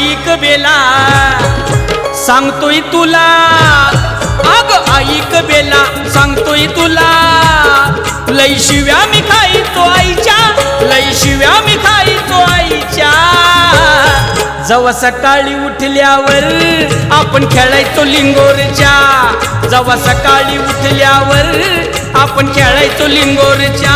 ऐक बेला सांगतोय तुला, अग ऐक बेला सांगतोय तुला, लय शिव्या मी खायचो आईच्या, लय शिव्या मी खायचो आईच्या। जेव्हा सकाळी उठल्यावर आपण खेळायचो लिंगोरच्या, जेव्हा सकाळी उठल्यावर आपण खेळायचो लिंगोरच्या।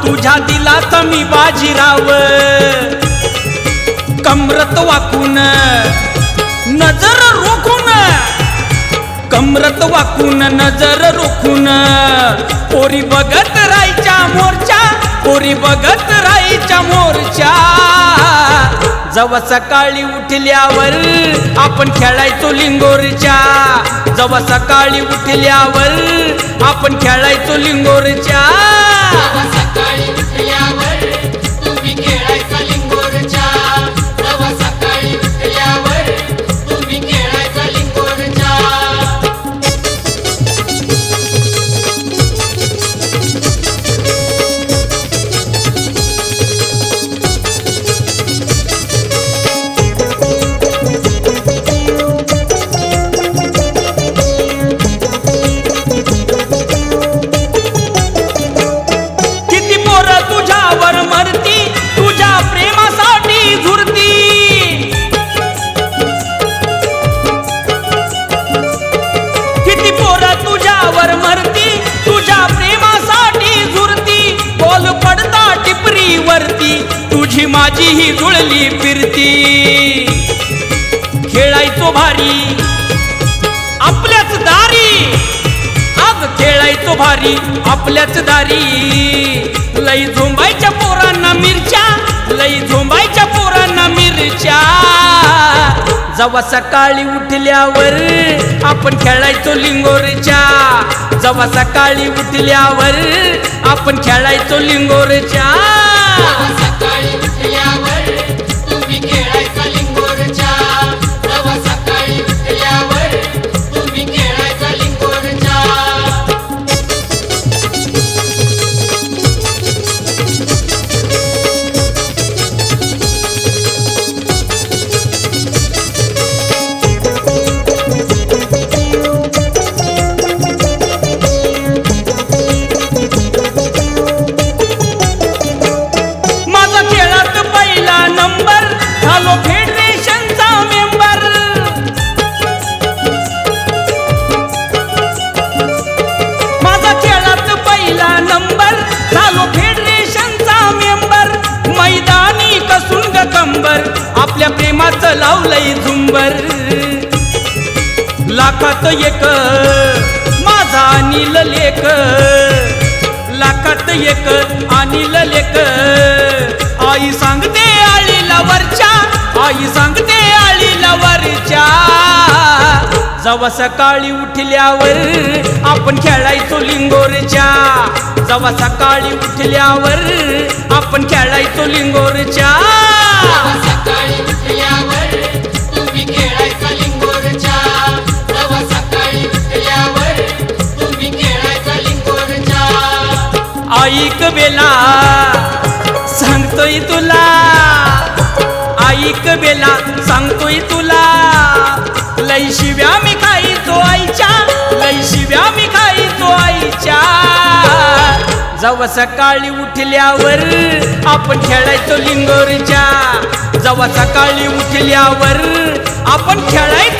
तुझ्या दिलात मी बाजीराव, कमरत वाकून नजर रोखून, कमरत वाकून नजर रोखून, पोरी बघत राहायच्या मोर्चा, पोरी बघत राहायच्या मोर्चा। जेव्हा सकाळी उठल्यावर आपण खेळायचो लिंगोरच्या, जेव्हा सकाळी उठल्यावर आपण खेळायचो लिंगोरच्या। तुझी माझी ही जुळली फिरती, खेळायचो भारी आपल्याच दारी, अग खेळायचो भारी आपल्याच दारी। लई झोंबायच्या पोरांना मिरच्या, लई झोंबायच्या पोरांना मिरच्या। जेव्हा सकाळी उठल्यावर आपण खेळायचो लिंगोरच्या, जेव्हा सकाळी उठल्यावर आपण खेळायचो लिंगोरच्या। आपल्या प्रेमाचं लावलंय झुंबर, लाखात एक माझा अनिल लेक, लाखात एक अनिल लेक। आई सांगते आळीला वरच्या, आई सांगते आळीला वरच्या। जेव्हा सकाळी उठल्यावर आपण खेळायचो लिंगोरच्या, जेव्हा सकाळी उठल्यावर आपण खेळायचो लिंगोरच्या। ऐक बेला सांगतोय तुला, ऐक बेला सांगतोय तुला, लय शिव्या मी खायचो आईच्या, लय शिव्या मी खायचो आईच्या। जेव्हा सकाळी उठल्यावर आपण खेळायचो लिंगोरच्या, जेव्हा सकाळी उठल्यावर आपण खेळायचो